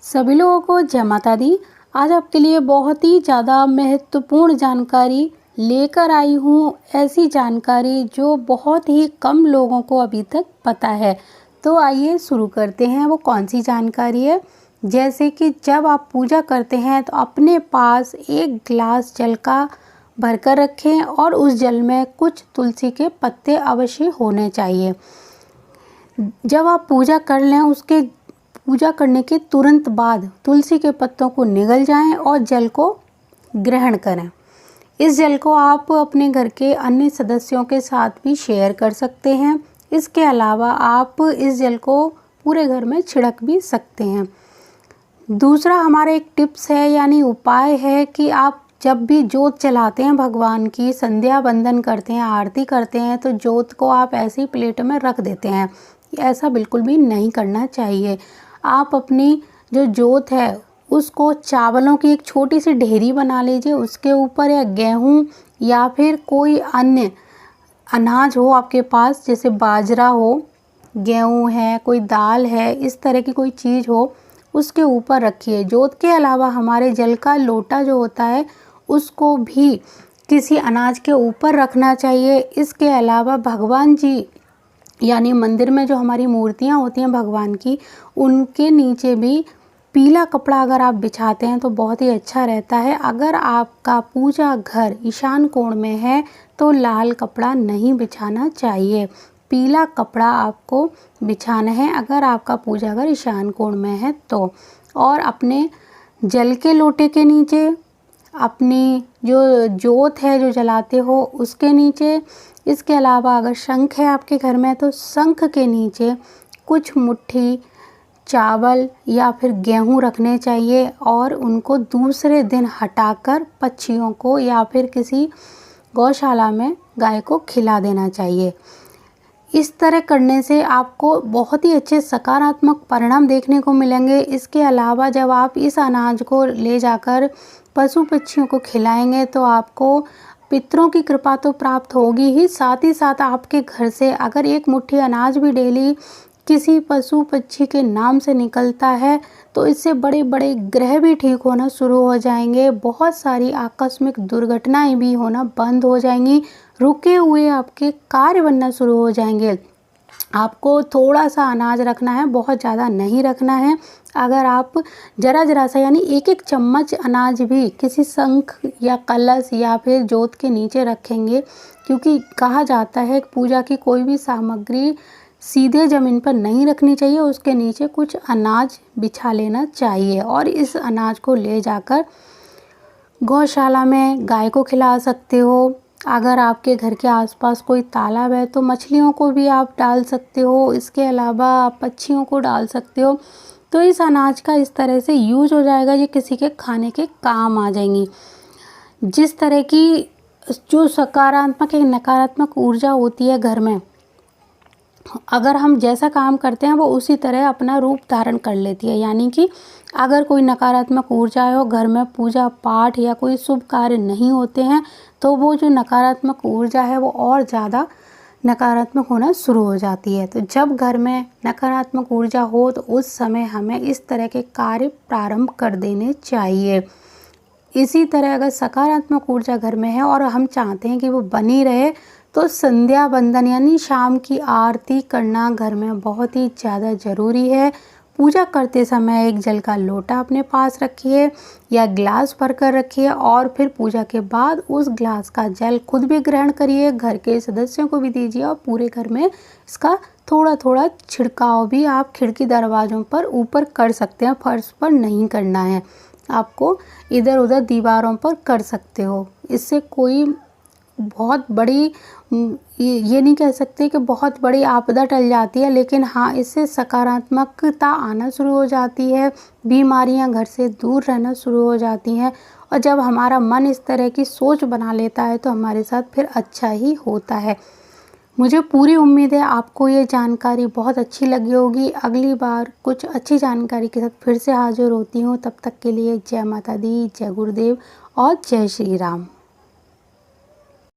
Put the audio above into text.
सभी लोगों को जय माता दी। आज आपके लिए बहुत ही ज़्यादा महत्वपूर्ण जानकारी लेकर आई हूँ। ऐसी जानकारी जो बहुत ही कम लोगों को अभी तक पता है। तो आइए शुरू करते हैं। वो कौन सी जानकारी है? जैसे कि जब आप पूजा करते हैं तो अपने पास एक गिलास जल का भरकर रखें और उस जल में कुछ तुलसी के पत्ते अवश्य होने चाहिए। जब आप पूजा कर लें उसके पूजा करने के तुरंत बाद तुलसी के पत्तों को निगल जाएं और जल को ग्रहण करें। इस जल को आप अपने घर के अन्य सदस्यों के साथ भी शेयर कर सकते हैं। इसके अलावा आप इस जल को पूरे घर में छिड़क भी सकते हैं। दूसरा हमारा एक टिप्स है यानी उपाय है कि आप जब भी जोत जलाते हैं, भगवान की संध्या वंदन करते हैं, आरती करते हैं, तो जोत को आप ऐसी प्लेट में रख देते हैं। ऐसा बिल्कुल भी नहीं करना चाहिए। आप अपनी जो जोत है उसको चावलों की एक छोटी सी ढेरी बना लीजिए। उसके ऊपर या गेहूं या फिर कोई अन्य अनाज हो आपके पास, जैसे बाजरा हो, गेहूं है, कोई दाल है, इस तरह की कोई चीज़ हो, उसके ऊपर रखिए। जोत के अलावा हमारे जल का लोटा जो होता है उसको भी किसी अनाज के ऊपर रखना चाहिए। इसके अलावा भगवान जी यानी मंदिर में जो हमारी मूर्तियाँ होती हैं भगवान की, उनके नीचे भी पीला कपड़ा अगर आप बिछाते हैं तो बहुत ही अच्छा रहता है। अगर आपका पूजा घर ईशान कोण में है तो लाल कपड़ा नहीं बिछाना चाहिए, पीला कपड़ा आपको बिछाना है अगर आपका पूजा घर ईशान कोण में है तो। और अपने जल के लोटे के नीचे अपनी जो जोत है जो जलाते हो उसके नीचे, इसके अलावा अगर शंख है आपके घर में तो शंख के नीचे कुछ मुट्ठी चावल या फिर गेहूं रखने चाहिए और उनको दूसरे दिन हटाकर पक्षियों को या फिर किसी गौशाला में गाय को खिला देना चाहिए। इस तरह करने से आपको बहुत ही अच्छे सकारात्मक परिणाम देखने को मिलेंगे। इसके अलावा जब आप इस अनाज को ले जाकर पशु पक्षियों को खिलाएंगे तो आपको पितरों की कृपा तो प्राप्त होगी ही, साथ ही साथ आपके घर से अगर एक मुट्ठी अनाज भी डेली किसी पशु पक्षी के नाम से निकलता है तो इससे बड़े बड़े ग्रह भी ठीक होना शुरू हो जाएंगे। बहुत सारी आकस्मिक दुर्घटनाएं भी होना बंद हो जाएंगी। रुके हुए आपके कार्य बनना शुरू हो जाएंगे। आपको थोड़ा सा अनाज रखना है, बहुत ज़्यादा नहीं रखना है। अगर आप जरा सा यानी एक एक चम्मच अनाज भी किसी शंख या कलश या फिर जोत के नीचे रखेंगे, क्योंकि कहा जाता है कि पूजा की कोई भी सामग्री सीधे ज़मीन पर नहीं रखनी चाहिए, उसके नीचे कुछ अनाज बिछा लेना चाहिए और इस अनाज को ले जाकर गौशाला में गाय को खिला सकते हो। अगर आपके घर के आसपास कोई तालाब है तो मछलियों को भी आप डाल सकते हो। इसके अलावा आप पक्षियों को डाल सकते हो। तो इस अनाज का इस तरह से यूज हो जाएगा, ये किसी के खाने के काम आ जाएंगी। जिस तरह की जो सकारात्मक या नकारात्मक ऊर्जा होती है घर में, अगर हम जैसा काम करते हैं वो उसी तरह अपना रूप धारण कर लेती है। यानी कि अगर कोई नकारात्मक ऊर्जा हो घर में, पूजा पाठ या कोई शुभ कार्य नहीं होते हैं, तो वो जो नकारात्मक ऊर्जा है वो और ज़्यादा नकारात्मक होना शुरू हो जाती है। तो जब घर में नकारात्मक ऊर्जा हो तो उस समय हमें इस तरह के कार्य प्रारंभ कर देने चाहिए। इसी तरह अगर सकारात्मक ऊर्जा घर में है और हम चाहते हैं कि वो बनी रहे तो संध्या वंदन यानी शाम की आरती करना घर में बहुत ही ज़्यादा ज़रूरी है। पूजा करते समय एक जल का लोटा अपने पास रखिए या गिलास भर कर रखिए और फिर पूजा के बाद उस गिलास का जल खुद भी ग्रहण करिए, घर के सदस्यों को भी दीजिए और पूरे घर में इसका थोड़ा थोड़ा छिड़काव भी आप खिड़की दरवाज़ों पर ऊपर कर सकते हैं, फर्श पर नहीं करना है। आपको इधर उधर दीवारों पर कर सकते हो। इससे कोई बहुत बड़ी ये नहीं कह सकते कि बहुत बड़ी आपदा टल जाती है, लेकिन हाँ इससे सकारात्मकता आना शुरू हो जाती है, बीमारियां घर से दूर रहना शुरू हो जाती हैं। और जब हमारा मन इस तरह की सोच बना लेता है तो हमारे साथ फिर अच्छा ही होता है। मुझे पूरी उम्मीद है आपको ये जानकारी बहुत अच्छी लगी होगी। अगली बार कुछ अच्छी जानकारी के साथ फिर से हाजिर होती हूँ। तब तक के लिए जय माता दी, जय गुरुदेव और जय श्री राम।